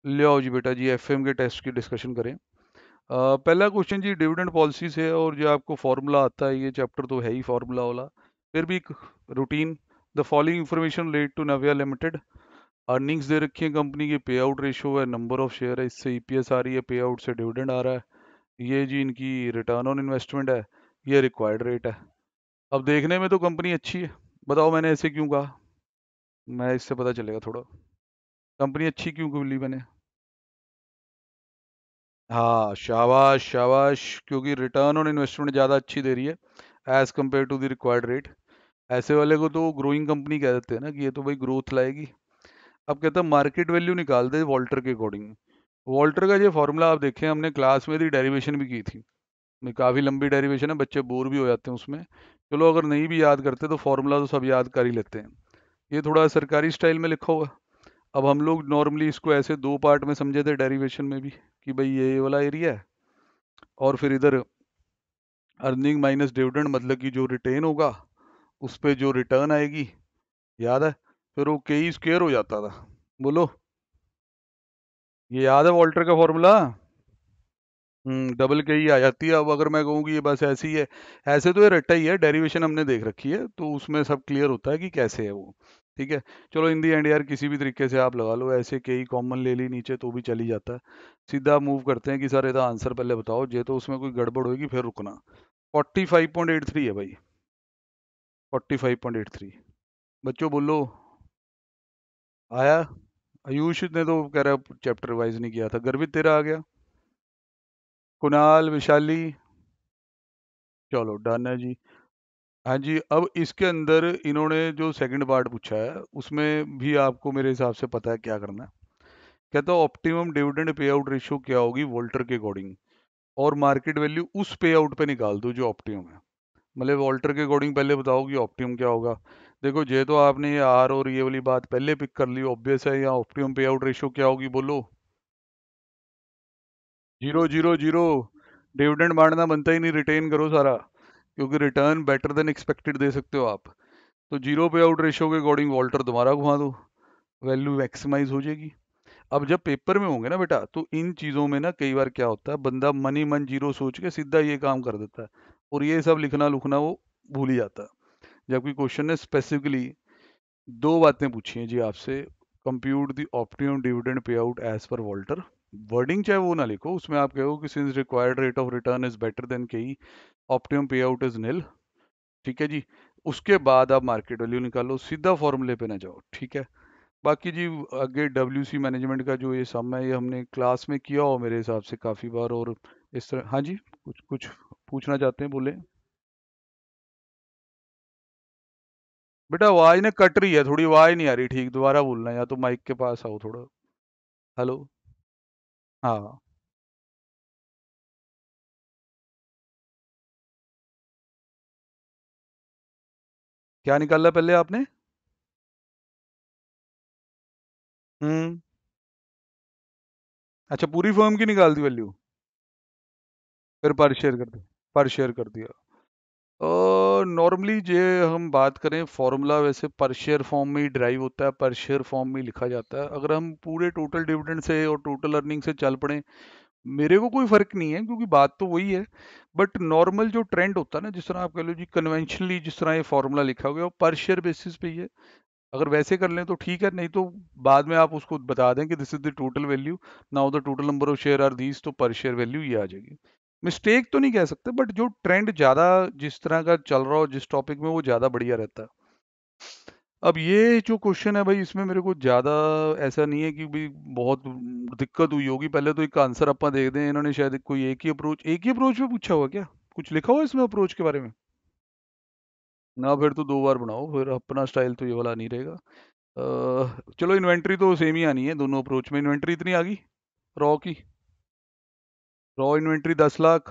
ले आओ जी बेटा जी, एफएम के टेस्ट की डिस्कशन करें। पहला क्वेश्चन जी डिविडेंड पॉलिसी से, और जो आपको फार्मूला आता है, ये चैप्टर तो है ही फार्मूला वाला, फिर भी एक routine. The following information relate to Navya limited. Earnings दे रखी है कंपनी की, पे आउट रेशियो है, नंबर ऑफ शेयर है, इससे ईपीएस आ रही है, पे आउट से डिविडेंड आ रहा है, ये जी इनकी रिटर्न ऑन इन्वेस्टमेंट है, ये रिक्वायर्ड रेट है। अब देखने में तो कंपनी अच्छी है, बताओ मैंने ऐसे क्यों कहा। मैं इससे पता चलेगा थोड़ा कंपनी अच्छी क्यों बोली मैंने। हाँ शाबाश शाबाश, क्योंकि रिटर्न ऑन इन्वेस्टमेंट ज़्यादा अच्छी दे रही है as compare to the required rate. ऐसे वाले को तो ग्रोइंग कंपनी कह देते हैं ना, कि ये तो भाई ग्रोथ लाएगी। अब कहता है मार्केट वैल्यू निकाल दे वॉल्टर के अकॉर्डिंग। वॉल्टर का ये फॉर्मूला आप देखें, हमने क्लास में थी, डेरिवेशन भी की थी। काफ़ी लंबी डेरिवेशन है, बच्चे बोर भी हो जाते हैं उसमें। चलो अगर नहीं भी याद करते तो फॉर्मूला तो सब याद कर ही लेते हैं। ये थोड़ा सरकारी स्टाइल में लिखा हुआ है। अब हम लोग नॉर्मली इसको ऐसे दो पार्ट में समझे थे डेरिवेशन में भी, कि भाई ये वाला एरिया है, और फिर इधर अर्निंग माइनस डिविडेंड, मतलब कि जो रिटेन होगा उस पे जो रिटर्न आएगी, याद है। फिर वो के ई स्क्वेयर हो जाता था। बोलो, ये याद है वॉल्टर का फॉर्मूला। डबल के ही आ जाती है। अब अगर मैं कहूँ कि ये बस ऐसी ही है, ऐसे तो ये रट्टा ही है, डेरिवेशन हमने देख रखी है तो उसमें सब क्लियर होता है कि कैसे है वो। ठीक है। चलो इन दी एंड यार किसी भी तरीके से आप लगा लो, ऐसे के ही कॉमन ले ली नीचे तो भी चली जाता है। सीधा मूव करते हैं कि सर ਇਹਦਾ आंसर पहले बताओ, जे तो उसमें कोई गड़बड़ होगी फिर रुकना। 45.83 है भाई, 45.83। बच्चों बोलो, आया। आयुष ने तो कह रहा चैप्टर रिवाइज नहीं किया था, गर्वित तेरा आ गया। कुणाल, विशाली, चलो डन है जी। हाँ जी, अब इसके अंदर इन्होंने जो सेकंड पार्ट पूछा है उसमें भी आपको मेरे हिसाब से पता है क्या करना है। कहता है optimum dividend pay out ratio क्या होगी वोल्टर के अकॉर्डिंग, और मार्केट वैल्यू उस पे आउट पे निकाल दो जो ऑप्टिमम है। मतलब वोल्टर के अकॉर्डिंग पहले बताओ कि ऑप्टिमम क्या होगा। देखो जे तो आपने ये आर और ये वाली बात पहले पिक कर ली, ऑब्वियस है, या ऑप्टिमम पे आउट रेशियो क्या होगी बोलो। जीरो जीरो जीरो, डिविडेंड बांटना बनता ही नहीं, रिटेन करो सारा, क्योंकि रिटर्न बेटर देन एक्सपेक्टेड दे सकते हो आप। तो जीरो पे आउट रेशियो के अकॉर्डिंग वॉल्टर दोबारा घुमा दो, वैल्यू मैक्सिमाइज हो जाएगी। अब जब पेपर में होंगे ना बेटा, तो इन चीज़ों में ना कई बार क्या होता है, बंदा मन ही मन जीरो सोच के सीधा ये काम कर देता है, और ये सब लिखना लुखना वो भूल ही जाता है। जबकि क्वेश्चन ने स्पेसिफिकली दो बातें पूछी हैं जी आपसे। Compute the optimum dividend pay out as per Walter. Wording चाहे वो ना लिखो, उसमें आप कहो कि since required rate of return is better than k, optimum payout is इज निल। ठीक है जी। उसके बाद आप मार्केट वैल्यू निकालो, सीधा फॉर्मूले पे ना जाओ। ठीक है। बाकी जी आगे डब्ल्यूसी मैनेजमेंट का जो ये सम है, ये हमने क्लास में किया हो मेरे हिसाब से काफ़ी बार, और इस तरह। हाँ जी, कुछ कुछ पूछना चाहते हैं, बोले। बेटा आवाज़ ना कट रही है थोड़ी, आवाज़ नहीं आ रही ठीक, दोबारा बोलना, या तो माइक के पास आओ थोड़ा। हेलो। हाँ। क्या निकाला पहले आपने। हम्म। अच्छा, पूरी फर्म की निकाल दी वैल्यू, फिर पर शेयर कर दिया, पर शेयर कर दिया। नॉर्मली जे हम बात करें फॉर्मूला वैसे पर शेयर फॉर्म में ही ड्राइव होता है, पर शेयर फॉर्म में ही लिखा जाता है। अगर हम पूरे टोटल डिविडेंड से और टोटल अर्निंग से चल पड़े, मेरे को कोई फर्क नहीं है, क्योंकि बात तो वही है। बट नॉर्मल जो ट्रेंड होता है ना, जिस तरह आप कह लो जी कन्वेंशनली जिस तरह ये फॉर्मूला लिखा हुआ है वो पर शेयर बेसिस पे ही है। अगर वैसे कर लें तो ठीक है, नहीं तो बाद में आप उसको बता दें कि this is the total value, now the total number of share are these, तो पर शेयर वैल्यू ये आ जाएगी। मिस्टेक तो नहीं कह सकते, बट जो ट्रेंड ज़्यादा जिस तरह का चल रहा हो जिस टॉपिक में, वो ज़्यादा बढ़िया रहता है। अब ये जो क्वेश्चन है भाई, इसमें मेरे को ज़्यादा ऐसा नहीं है कि भाई बहुत दिक्कत हुई होगी। पहले तो एक आंसर अपन देख दें, इन्होंने शायद कोई एक ही अप्रोच पे पूछा हुआ क्या, कुछ लिखा हुआ है इसमें अप्रोच के बारे में। ना फिर तो दो बार बनाओ, फिर अपना स्टाइल तो ये वाला नहीं रहेगा। चलो इन्वेंट्री तो सेम ही आनी है दोनों अप्रोच में। इन्वेंट्री इतनी आ गई रॉ की, raw inventory 10 lakh.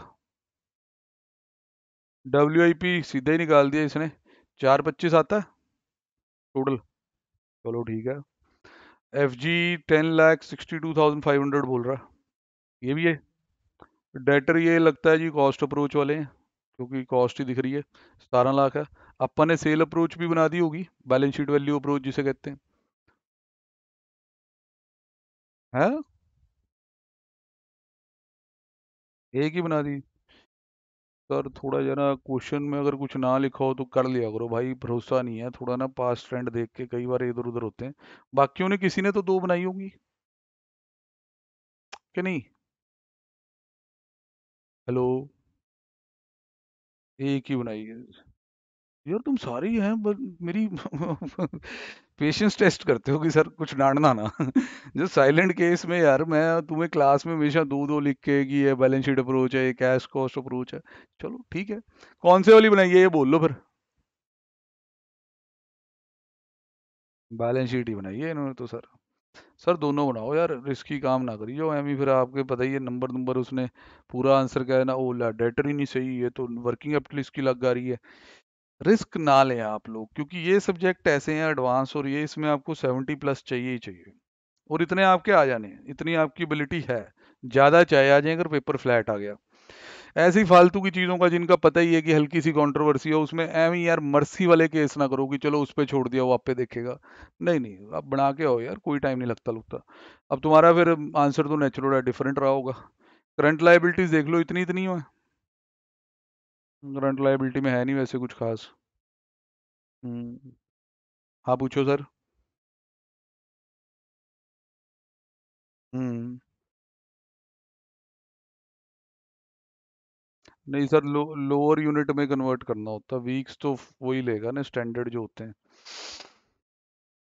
W I P सीधा ही निकाल दिया इसने, 425 आता है टोटल। चलो ठीक है। एफ जी 10,62,500 बोल रहा है, ये भी है। डेटर ये लगता है जी कॉस्ट अप्रोच वाले हैं, क्योंकि कॉस्ट ही दिख रही है, 17 लाख है। अपन ने सेल अप्रोच भी बना दी होगी, बैलेंस शीट वैल्यू अप्रोच जिसे कहते हैं। है। एक ही बना दी। सर थोड़ा जरा क्वेश्चन में अगर कुछ ना लिखा हो तो कर लिया करो भाई, भरोसा नहीं है थोड़ा ना, पास्ट ट्रेंड देख के कई बार इधर उधर होते हैं। बाकियों ने किसी ने तो दो बनाई होगी कि नहीं? हेलो। एक ही बनाई है। यार तुम सारे ही हैं मेरी पेशेंस टेस्ट करते हो कि सर कुछ डांटना ना। जो साइलेंट केस में यार मैं तुम्हें क्लास में हमेशा दो दो लिख के कि ये बैलेंस शीट अप्रोच है, ये कैश कॉस्ट अप्रोच है। चलो ठीक है। कौन से वाली बनाई है ये बोल लो फिर। बैलेंस शीट ही बनाई है इन्होंने तो सर। सर दोनों बनाओ यार, रिस्की काम ना करिए एमी, फिर आपके पता ही है नंबर नंबर उसने पूरा आंसर क्या है ना, ओ ला डेटर ही नहीं सही, ये तो वर्किंग कैपिटल इसकी लग आ रही है। रिस्क ना लें आप लोग, क्योंकि ये सब्जेक्ट ऐसे हैं एडवांस, और ये इसमें आपको 70 प्लस चाहिए ही चाहिए। और इतने आपके आ जाने हैं, इतनी आपकी एबिलिटी है। ज़्यादा चाहे आ जाए अगर पेपर फ्लैट आ गया। ऐसी फालतू की चीज़ों का जिनका पता ही है कि हल्की सी कंट्रोवर्सी हो, उसमें एवं यार मर्सी वाले केस ना करो कि चलो उस पर छोड़ दिया वो आप पे देखेगा। नहीं नहीं, आप बना के आओ यार, कोई टाइम नहीं लगता लगता। अब तुम्हारा फिर आंसर तो नेचुरल डिफरेंट रहा होगा। करंट लाइबिलिटीज देख लो, इतनी इतनी है। करंट लाइबिलिटी में है नहीं वैसे कुछ खास। हम्म। हाँ पूछो सर। हम्म। नहीं सर, लोअर यूनिट में कन्वर्ट करना होता है, वीक्स तो वही लेगा ना स्टैंडर्ड जो होते हैं।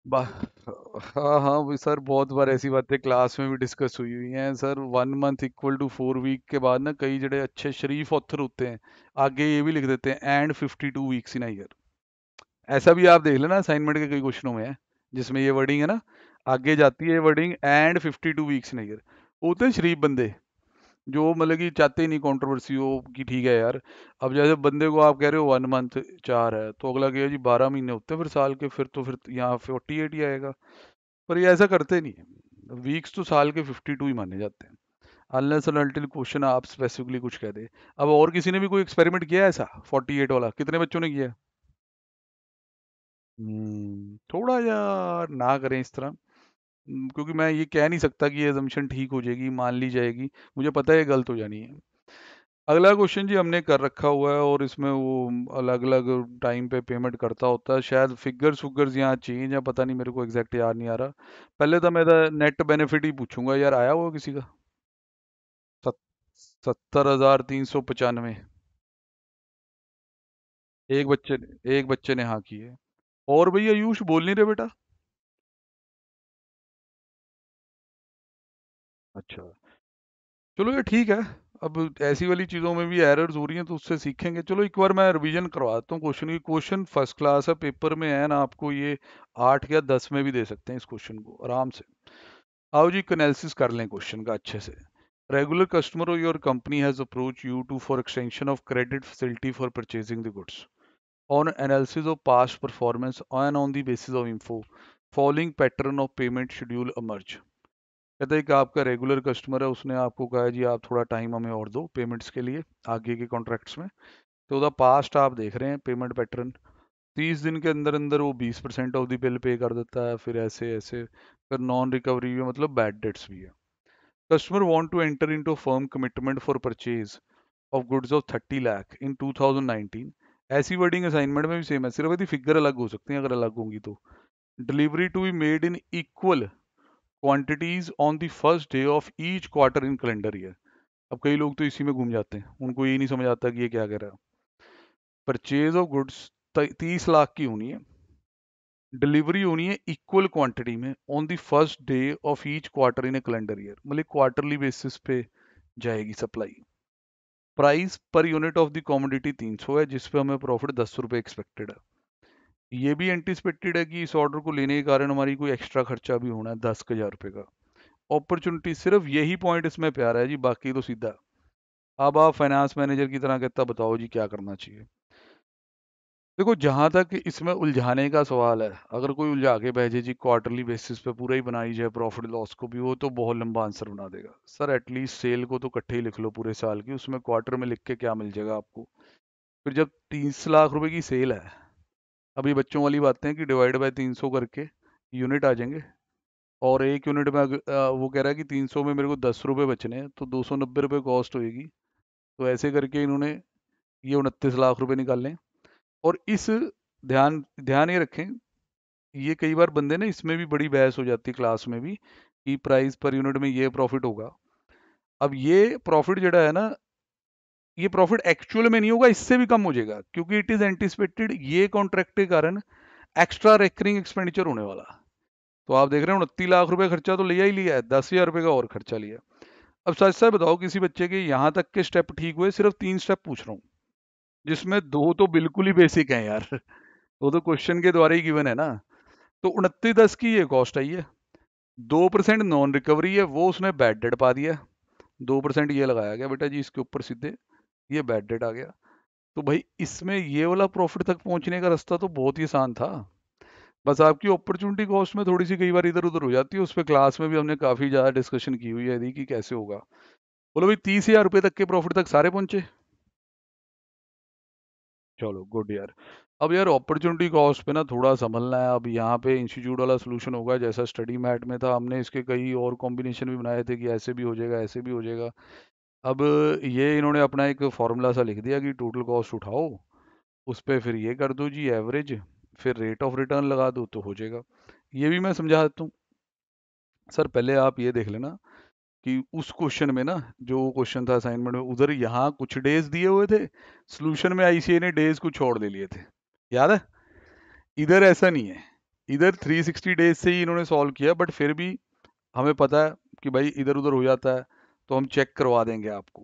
हाँ हाँ वो सर, बहुत बार ऐसी बातें क्लास में भी डिस्कस हुई हुई हैं सर। 1 मंथ इक्वल टू 4 वीक के बाद ना कई जड़े अच्छे शरीफ ऑथर होते हैं, आगे ये भी लिख देते हैं एंड 52 वीक्स इन ईयर। ऐसा भी आप देख लेना असाइनमेंट के कई क्वेश्चनों में है, जिसमें ये वर्डिंग है ना, आगे जाती है wording and 52 weeks in year. होते हैं शरीफ बंदे जो मतलब कि चाहते ही नहीं कंट्रोवर्सी हो कि ठीक है यार। अब जैसे बंदे को आप कह रहे हो 1 मंथ 4 है, तो अगला कहेगा जी 12 महीने होते हैं फिर साल के, फिर तो यहाँ 48 ही आएगा। पर ये ऐसा करते नहीं है, वीक्स तो साल के 52 ही माने जाते हैं, अनलेस एंड अनटिल क्वेश्चन आप स्पेसिफिकली कुछ कह दे। अब और किसी ने भी कोई एक्सपेरिमेंट किया है ऐसा 48 वाला? कितने बच्चों ने किया है? थोड़ा यार ना करें इस तरह। क्योंकि मैं ये कह नहीं सकता कि ये assumption ठीक हो जाएगी, मान ली जाएगी। मुझे पता है ये गलत हो जानी है। अगला क्वेश्चन जी हमने कर रखा हुआ है, और इसमें वो अलग अलग टाइम पे पेमेंट करता होता है, शायद फिगर्स वुगर्स यहाँ चेंज है, पता नहीं, मेरे को एग्जैक्ट याद नहीं आ रहा। पहले तो मैं नेट बेनिफिट ही पूछूंगा यार, आया हुआ किसी का? 70,395। एक बच्चे ने हाँ की है। और भैया आयुष बोल नहीं रहे बेटा? अच्छा। चलो ये ठीक है। अब ऐसी वाली चीज़ों में भी एरर्स हो रही हैं तो उससे सीखेंगे। चलो एक बार मैं रिवीजन करवाता हूँ क्वेश्चन की। क्वेश्चन फर्स्ट क्लास है, पेपर में है ना, आपको ये 8 या 10 में भी दे सकते हैं इस क्वेश्चन को आराम से। आओ जी एनालिसिस कर लें क्वेश्चन का अच्छे से। रेगुलर कस्टमर और your company has approach you to for extension of credit facility for purchasing the goods. On analysis of past performance and on the basis of info, following pattern of payment schedule emerge। कहते हैं कि आपका regular customer है, उसने आपको कहा है जी आप थोड़ा टाइम हमें और दो पेमेंट्स के लिए आगे के कॉन्ट्रैक्ट्स में। तो उसका पास्ट आप देख रहे हैं पेमेंट पैटर्न, 30 दिन के अंदर अंदर वो 20% ऑफ द बिल पे कर देता है, फिर ऐसे ऐसे। फिर नॉन रिकवरी भी मतलब बैड डेट्स भी है। Customer want to enter into firm commitment for purchase of goods of 30 lakh in 2019। ऐसी वर्डिंग असाइनमेंट में भी सेम है, सिर्फ यदि फिगर अलग हो सकती हैं, अगर अलग होंगी तो। Delivery to be made in equal quantities on the first day of each quarter in calendar year. अब कई लोग तो इसी में घूम जाते हैं, उनको ये नहीं समझ आता कि ये क्या कह रहा है। परचेज ऑफ गुड्स 30 लाख की होनी है, डिलीवरी होनी है इक्वल क्वांटिटी में on the first day of each quarter in A calendar year, मतलब क्वार्टरली बेसिस पे जाएगी supply. Price per unit of the commodity 300 है, जिस पे हमें प्रॉफिट 10 रुपये एक्सपेक्टेड है। ये भी एंटिसिपेटेड है कि इस ऑर्डर को लेने के कारण हमारी कोई एक्स्ट्रा खर्चा भी होना है 10,000 रुपये का। अपॉर्चुनिटी सिर्फ यही पॉइंट इसमें प्यारा है जी, बाकी तो सीधा। अब आप फाइनेंस मैनेजर की तरह कहता बताओ जी क्या करना चाहिए। देखो जहां तक इसमें उलझाने का सवाल है, अगर कोई उलझा के भेजे जी क्वार्टरली बेसिस पे पूरा ही बनाई जाए प्रॉफिट लॉस को भी, वो तो बहुत लंबा आंसर बना देगा सर। एटलीस्ट सेल को तो इकट्ठे ही लिख लो पूरे साल की, उसमें क्वार्टर में लिख के क्या मिल जाएगा आपको। फिर जब 30 लाख रुपए की सेल है, अभी बच्चों वाली बातें हैं कि डिवाइड बाय 300 करके यूनिट आ जाएंगे। और एक यूनिट में वो कह रहा है कि 300 में मेरे को 10 रुपये बचने हैं, तो 290 रुपये कॉस्ट होएगी। तो ऐसे करके इन्होंने ये 29 लाख रुपए निकाले। और इस ध्यान ध्यान ये रखें, ये कई बार बंदे ना, इसमें भी बड़ी बहस हो जाती है क्लास में भी, कि प्राइस पर यूनिट में ये प्रॉफिट होगा। अब ये प्रॉफिट जड़ा है ना, ये प्रॉफिट एक्चुअल में नहीं होगा, इससे भी कम हो जाएगा, क्योंकि इट इज एंटिसिपेटेड ये कॉन्ट्रैक्ट के कारण एक्स्ट्रा रेकरिंग एक्सपेंडिचर होने वाला। तो आप देख रहे हैं 29 लाख रुपए खर्चा तो लिया ही लिया है, 10,000 रुपए का और खर्चा लिया। अब सच सच बताओ, किसी बच्चे के यहाँ तक के स्टेप ठीक हुए, सिर्फ 3 स्टेप पूछ रहा हूँ, जिसमें 2 तो बिल्कुल ही बेसिक हैं यार। वो तो क्वेश्चन के द्वारा ही गिवन है ना। तो 29,10 की ये कॉस्ट आई है, 2% नॉन रिकवरी है, वो उसने बैड डेट पा दिया, 2% ये लगाया गया बेटा जी इसके ऊपर सीधे, ये बैड डेट आ गया। तो भाई इसमें ये वाला प्रॉफिट तक पहुंचने का रास्ता तो बहुत ही आसान था। बस आपकी अपॉर्चुनिटी कॉस्ट में थोड़ी सी कई बार इधर उधर हो जाती है, उस पर क्लास में भी हमने काफी ज्यादा डिस्कशन की हुई है यदि कि कैसे होगा। बोलो भाई, 30,000 रुपए तक के प्रॉफिट तक सारे पहुंचे। चलो गुड यार। अब यार अपॉर्चुनिटी कॉस्ट पे ना थोड़ा संभलना है। अब यहाँ पे इंस्टीट्यूट वाला सोल्यूशन होगा जैसा स्टडी मैट में था, हमने इसके कई और कॉम्बिनेशन भी बनाए थे कि ऐसे भी हो जाएगा, ऐसे भी हो जाएगा। अब ये इन्होंने अपना एक फॉर्मूला सा लिख दिया कि टोटल कॉस्ट उठाओ, उस पे फिर ये कर दो जी एवरेज, फिर रेट ऑफ रिटर्न लगा दो तो हो जाएगा। ये भी मैं समझा देता हूँ। सर पहले आप ये देख लेना कि उस क्वेश्चन में ना, जो क्वेश्चन था असाइनमेंट में, उधर यहाँ कुछ डेज दिए हुए थे, सॉल्यूशन में आईसीए ने डेज कुछ और ले लिए थे, याद है? इधर ऐसा नहीं है, इधर 360 डेज से ही इन्होंने सॉल्व किया, बट फिर भी हमें पता है कि भाई इधर उधर हो जाता है, तो हम चेक करवा देंगे आपको।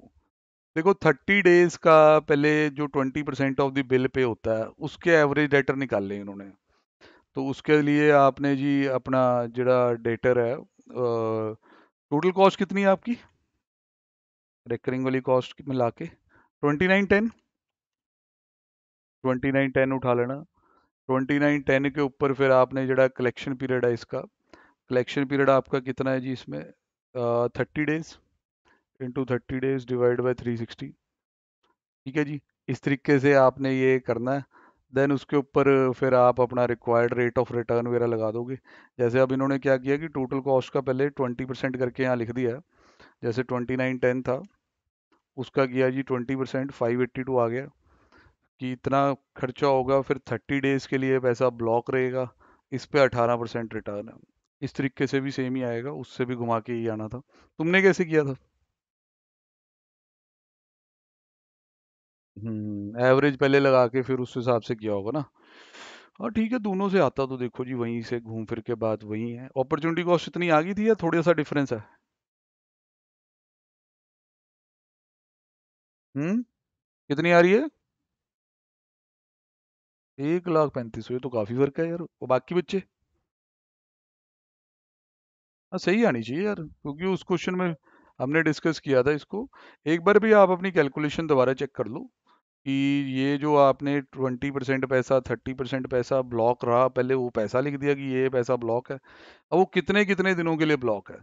देखो 30 डेज का पहले जो 20% ऑफ द बिल पे होता है, उसके एवरेज डेटर निकाल ले इन्होंने। तो उसके लिए आपने जी अपना जरा डेटर है, टोटल कॉस्ट कितनी है आपकी रेकरिंग वाली कॉस्ट मिला के? 2910, 2910 उठा लेना। 2910 के ऊपर फिर आपने जरा कलेक्शन पीरियड है इसका, कलेक्शन पीरियड आपका कितना है जी इसमें? 30 days, into 30 days divide by 360। ठीक है जी, इस तरीके से आपने ये करना है। देन उसके ऊपर फिर आप अपना रिक्वायर्ड रेट ऑफ रिटर्न वगैरह लगा दोगे। जैसे अब इन्होंने क्या किया कि टोटल कॉस्ट का पहले 20% करके यहाँ लिख दिया है। जैसे 2910 था, उसका किया जी 20%, 582 आ गया कि इतना खर्चा होगा। फिर 30 डेज के लिए पैसा ब्लॉक रहेगा, इस पे 18% रिटर्न है। इस तरीके से भी सेम ही आएगा, उससे भी घुमा के ही आना था। तुमने कैसे किया था? एवरेज पहले लगा के फिर उस हिसाब से किया होगा ना। हाँ ठीक है, दोनों से आता तो देखो जी वहीं से घूम फिर के बात वही है। अपॉर्चुनिटी कॉस्ट इतनी आ गई थी या थोड़ा सा डिफरेंस है? हम्म, कितनी आ रही है? 1,35,000, ये तो काफी फर्क है यार। और बाकी बच्चे? हाँ सही आनी चाहिए यार, क्योंकि उस क्वेश्चन में हमने डिस्कस किया था इसको। एक बार भी आप अपनी कैलकुलेशन दोबारा चेक कर लो कि ये जो आपने 20% पैसा, 30% पैसा ब्लॉक रहा, पहले वो पैसा लिख दिया कि ये पैसा ब्लॉक है, अब वो कितने कितने दिनों के लिए ब्लॉक है।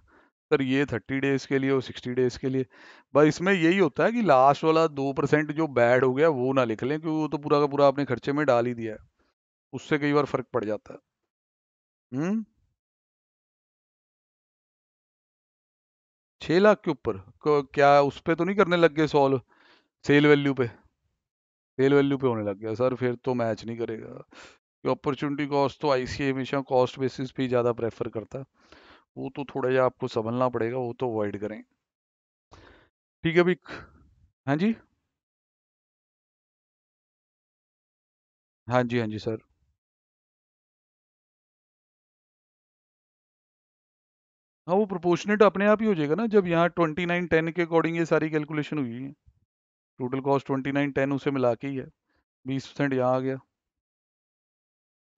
सर ये 30 डेज के लिए और 60 डेज के लिए। बस इसमें यही होता है कि लास्ट वाला 2% जो बैड हो गया वो ना लिख लें, क्योंकि वो तो पूरा का पूरा आपने खर्चे में डाल ही दिया है, उससे कई बार फर्क पड़ जाता है। हम्म, 6 लाख के ऊपर क्या उस पे तो नहीं करने लग गए सॉल्व? सेल वैल्यू पे, सेल वैल्यू पे होने लग गया सर, फिर तो मैच नहीं करेगा। कि अपॉर्चुनिटी कॉस्ट तो आईसीए हमेशा कॉस्ट बेसिस पे ही ज़्यादा प्रेफर करता है, वो तो थोड़ा जा आपको संभलना पड़ेगा, वो तो अवॉइड करें। ठीक है अभी। हाँ जी, हाँ जी, हाँ जी सर। हाँ वो प्रोपोर्शनेट अपने आप ही हो जाएगा ना, जब यहाँ 2910 के अकॉर्डिंग ये सारी कैलकुलेशन हुई है। टोटल कॉस्ट 2910 उसे मिला के ही है, 20% यहाँ आ गया।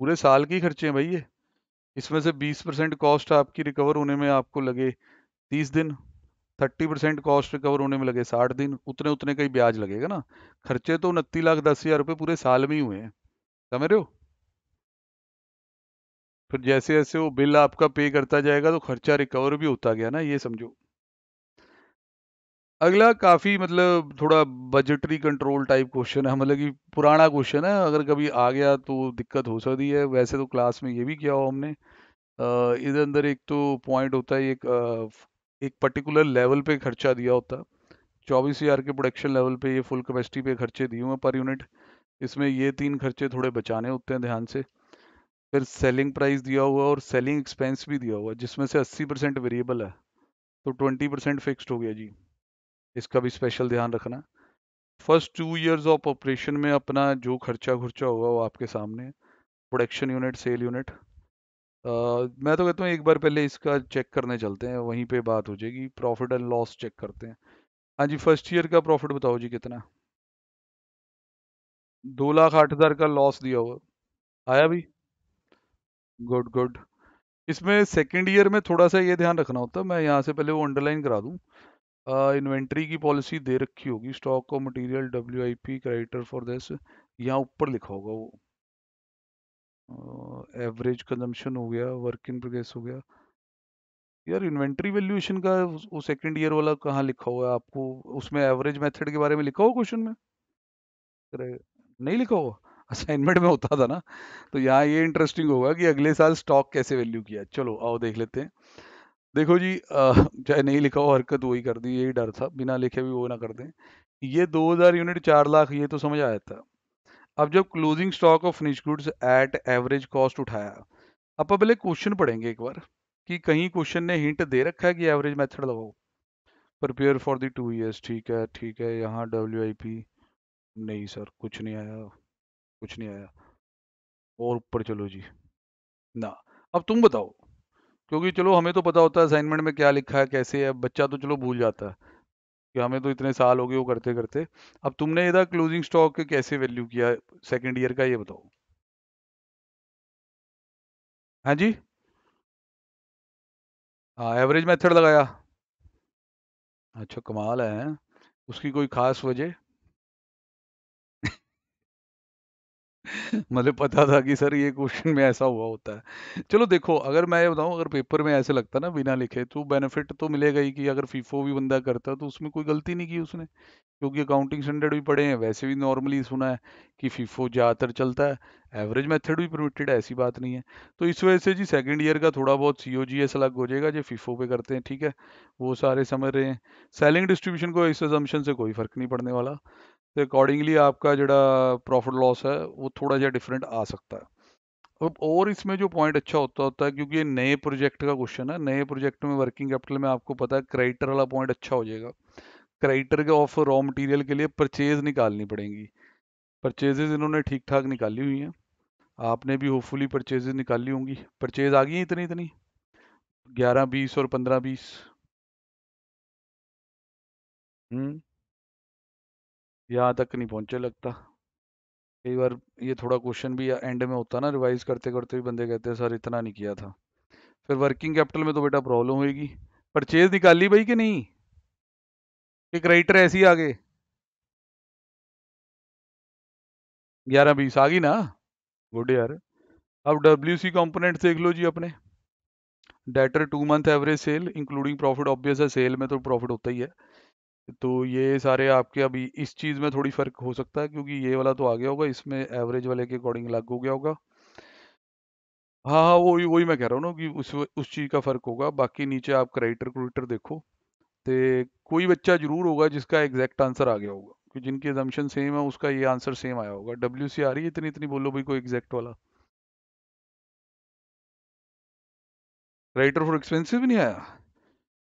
पूरे साल के ही खर्चे हैं भाई ये। इसमें से 20% कॉस्ट आपकी रिकवर होने में आपको लगे 30 दिन, 30% कॉस्ट रिकवर होने में लगे 60 दिन, उतने उतने का ही ब्याज लगेगा ना। खर्चे तो 29,10,000 रुपये पूरे साल में ही हुए हैं, समझ रहे हो? फिर जैसे जैसे वो बिल आपका पे करता जाएगा तो खर्चा रिकवर भी होता गया ना, ये समझो। अगला काफी मतलब थोड़ा बजटरी कंट्रोल टाइप क्वेश्चन है, मतलब कि पुराना क्वेश्चन है, अगर कभी आ गया तो दिक्कत हो सकती है। वैसे तो क्लास में ये भी किया हो हमने। इधर अंदर एक तो पॉइंट होता है, एक एक पर्टिकुलर लेवल पे खर्चा दिया होता है, 24,000 के प्रोडक्शन लेवल पे ये फुल कैपेसिटी पे खर्चे दिए हुए हैं पर यूनिट। इसमें ये 3 खर्चे थोड़े बचाने होते हैं ध्यान से। फिर सेलिंग प्राइस दिया हुआ है और सेलिंग एक्सपेंस भी दिया हुआ है, जिसमें से 80% वेरिएबल है, तो 20% फिक्स्ड हो गया जी। इसका भी स्पेशल ध्यान रखना। फर्स्ट 2 इयर्स ऑफ ऑपरेशन में अपना जो खर्चा खुर्चा होगा वो आपके सामने है। Production unit, sale unit. मैं तो कहता हूँ एक बार पहले इसका चेक करने चलते हैं, वहीं पे बात हो जाएगी। प्रॉफिट एंड लॉस चेक करते हैं। हाँ जी, फर्स्ट ईयर का प्रॉफिट बताओ जी कितना। 2,08,000 का लॉस दिया हुआ। आया भी। Good good. इसमें सेकंड ईयर में थोड़ा सा ये ध्यान रखना होता है, मैं यहाँ से पहले वो अंडरलाइन करा दूँ। इन्वेंट्री की पॉलिसी दे रखी होगी, stock of material WIP creditor for this, यहाँ ऊपर लिखा होगा वो। एवरेज कंजम्पशन हो गया, वर्क इन प्रोग्रेस हो गया। यार इन्वेंट्री वैल्यूएशन का वो सेकंड ईयर वाला कहाँ लिखा हुआ है आपको? उसमें एवरेज मेथड के बारे में लिखा हो क्वेश्चन में? अरे, नहीं लिखा हुआ। असाइनमेंट में होता था ना। तो यहाँ ये इंटरेस्टिंग होगा कि अगले साल स्टॉक कैसे वैल्यू किया। चलो आओ देख लेते हैं। देखो जी, चाहे नहीं लिखा हो, हरकत वही कर दी, यही डर था, बिना लिखे भी वो ना कर दें। ये 2,000 यूनिट 4 लाख, ये तो समझ आया था। अब जब closing stock of finish goods at average cost उठाया, अब पहले क्वेश्चन पढ़ेंगे एक बार कि कहीं क्वेश्चन ने हिंट दे रखा है कि एवरेज मेथड लगाओ। प्रिपेयर फॉर द 2 इयर्स, ठीक है ठीक है। यहाँ WIP, नहीं सर कुछ नहीं आया, कुछ नहीं आया। और ऊपर चलो जी, ना। अब तुम बताओ, क्योंकि चलो हमें तो पता होता है असाइनमेंट में क्या लिखा है कैसे है, बच्चा तो चलो भूल जाता है कि हमें तो इतने साल हो गए वो करते करते। अब तुमने इधर क्लोजिंग स्टॉक के कैसे वैल्यू किया सेकंड ईयर का, ये बताओ। हाँ जी। हाँ, एवरेज मेथड लगाया। अच्छा, कमाल है। उसकी कोई खास वजह? मुझे पता था कि सर ये क्वेश्चन में ऐसा हुआ होता है। चलो देखो, अगर मैं ये बताऊं, अगर पेपर में ऐसे लगता ना बिना लिखे, तो बेनिफिट तो मिलेगा ही कि अगर फीफो भी बंदा करता तो उसमें कोई गलती नहीं की उसने। क्योंकि अकाउंटिंग स्टैंडर्ड भी पढ़े हैं, वैसे भी नॉर्मली सुना है कि फीफो ज़्यादातर चलता है। एवरेज मेथड भी परमिटेड है, ऐसी बात नहीं है। तो इस वजह से जी सेकंड ईयर का थोड़ा बहुत COGS अलग हो जाएगा जो फीफो पे करते हैं, ठीक है। वो सारे समझ रहे हैं। सेलिंग डिस्ट्रीब्यूशन को इस असम्पशन से कोई फर्क नहीं पड़ने वाला। तो अकॉर्डिंगली आपका जड़ा प्रॉफिट लॉस है वो थोड़ा सा डिफरेंट आ सकता है। और इसमें जो पॉइंट अच्छा होता होता है, क्योंकि ये नए प्रोजेक्ट का क्वेश्चन है, नए प्रोजेक्ट में वर्किंग कैपिटल में आपको पता है क्रेडिटर वाला पॉइंट अच्छा हो जाएगा। क्रेडिटर के ऑफ रॉ मटेरियल के लिए परचेज निकालनी पड़ेंगी। परचेजेज इन्होंने ठीक ठाक निकाली हुई हैं। आपने भी होपफुली परचेजेज निकाली होंगी। परचेज आ गई हैं इतनी इतनी, 11-20 और 15-20। हम्म। यहाँ तक नहीं पहुंचे लगता। कई बार ये थोड़ा क्वेश्चन भी एंड में होता है ना, रिवाइज करते करते भी बंदे कहते हैं सर इतना नहीं किया था। फिर वर्किंग कैपिटल में तो बेटा प्रॉब्लम होगी। परचेज निकाली भाई कि नहीं? कि क्रेडिटर ऐसे ही आ गए? 11-20 आ गई ना? गुड यार। अब WC कंपोनेंट देख लो जी अपने। Debtor 2 month average sale including profit, obvious है सेल में तो प्रॉफिट होता ही है। तो ये सारे आपके अभी इस चीज़ में थोड़ी फर्क हो सकता है, क्योंकि ये वाला तो आ गया होगा, इसमें एवरेज वाले के अकॉर्डिंग लागू हो गया होगा। हाँ हाँ, वही वही मैं कह रहा हूँ ना कि उस चीज़ का फर्क होगा। बाकी नीचे आप क्रेडिटर क्रेडिटर देखो, तो कोई बच्चा जरूर होगा जिसका एग्जैक्ट आंसर आ गया होगा, कि जिनकी assumption सेम है उसका ये आंसर सेम आया होगा। WC आ रही है इतनी इतनी, बोलो भाई कोई एग्जैक्ट वाला। क्रेडिटर फॉर एक्सपेंसिव भी नहीं आया?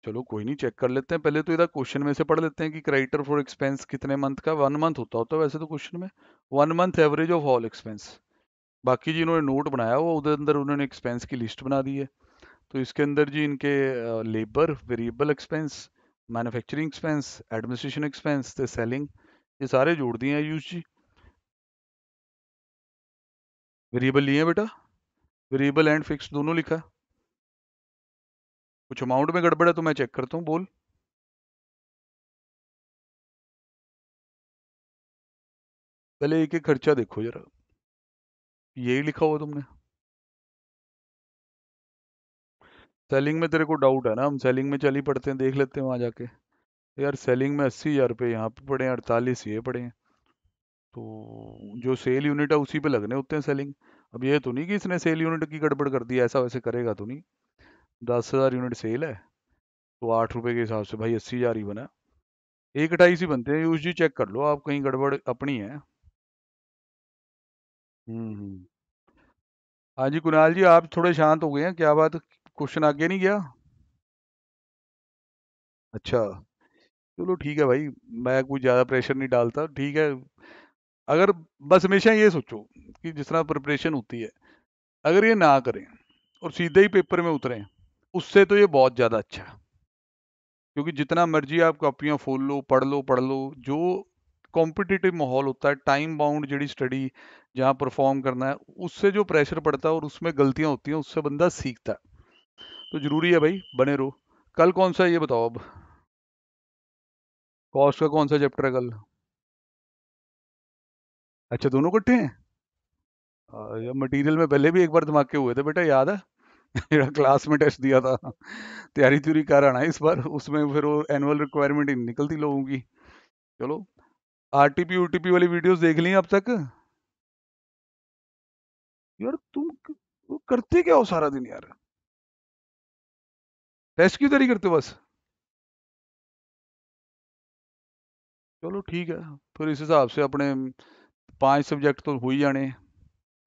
चलो कोई नहीं, चेक कर लेते हैं। पहले तो इधर क्वेश्चन में से पढ़ लेते हैं कि क्रेडिटर फॉर एक्सपेंस कितने मंथ का। 1 मंथ होता होता है वैसे तो क्वेश्चन में। 1 month average of all expense. बाकी जिन्होंने नोट बनाया हुआ उधर अंदर उन्होंने एक्सपेंस की लिस्ट बना दी है। तो इसके अंदर जी इनके labour, variable expense, manufacturing expense, administration expense, तो सेलिंग, ये सारे जोड़ दिए हैं आयुष जी। वेरिएबल लिए हैं बेटा, वेरिएबल एंड फिक्स दोनों लिखा है। कुछ अमाउंट में गड़बड़ है तो मैं चेक करता हूँ, बोल। पहले एक एक खर्चा देखो जरा, यही लिखा हुआ तुमने। सेलिंग में तेरे को डाउट है ना, हम सेलिंग में चल ही पड़ते हैं, देख लेते हैं वहां जाके। यार सेलिंग में 80,000 रुपये यहाँ पे पड़े हैं, 48 ये पड़े हैं। तो जो सेल यूनिट है उसी पे लगने होते हैं सेलिंग। अब ये तो नहीं कि इसने सेल यूनिट की गड़बड़ कर दी, ऐसा वैसे करेगा तो नहीं। 10,000 यूनिट सेल है, तो 8 रुपए के हिसाब से भाई 80,000 ही बना। 128 ही बनते हैं यूएसडी, चेक कर लो आप, कहीं गड़बड़ अपनी है। हम्म। हाँ जी कुणाल जी, आप थोड़े शांत हो गए हैं, क्या बात? क्वेश्चन आगे नहीं गया? अच्छा, चलो ठीक है भाई, मैं कुछ ज़्यादा प्रेशर नहीं डालता, ठीक है। अगर बस हमेशा ये सोचो कि जिस तरह प्रिपरेशन होती है, अगर ये ना करें और सीधे ही पेपर में उतरें, उससे तो ये बहुत ज़्यादा अच्छा है। क्योंकि जितना मर्जी आप कॉपियाँ खोल लो, पढ़ लो, जो कॉम्पिटिटिव माहौल होता है, टाइम बाउंड जड़ी स्टडी, जहाँ परफॉर्म करना है, उससे जो प्रेशर पड़ता है और उसमें गलतियाँ होती हैं, उससे बंदा सीखता है। तो जरूरी है भाई, बने रहो। कल कौन सा है ये बताओ अब? कॉस्ट का कौन सा चैप्टर है कल? अच्छा, दोनों इकट्ठे हैं। या मटेरियल में पहले भी एक बार धमाके हुए थे बेटा, याद है? मेरा क्लास में टेस्ट दिया था। तैयारी तुरी कर आना इस बार, उसमें फिर वो एनुअल रिक्वायरमेंट ही नहीं निकलती लोगों की। चलो, आरटीपी यूटीपी वाली वीडियोस देख ली अब तक? यार तुम वो करते क्या हो सारा दिन यार? टेस्ट की तैयारी करते हो बस? चलो ठीक है, फिर इस हिसाब से अपने 5 सब्जेक्ट तो हो ही जाने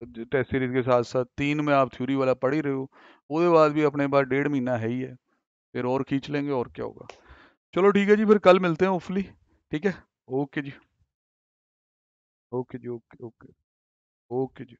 टेस्ट सीरीज के साथ साथ, 3 में आप थ्योरी वाला पढ़ ही रहे हो, उसके बाद भी अपने पास 1.5 महीना है ही है, फिर और खींच लेंगे, और क्या होगा। चलो ठीक है जी, फिर कल मिलते हैं होपफुली। ठीक है। ओके जी। ओके जी, ओके ओके। ओके जी।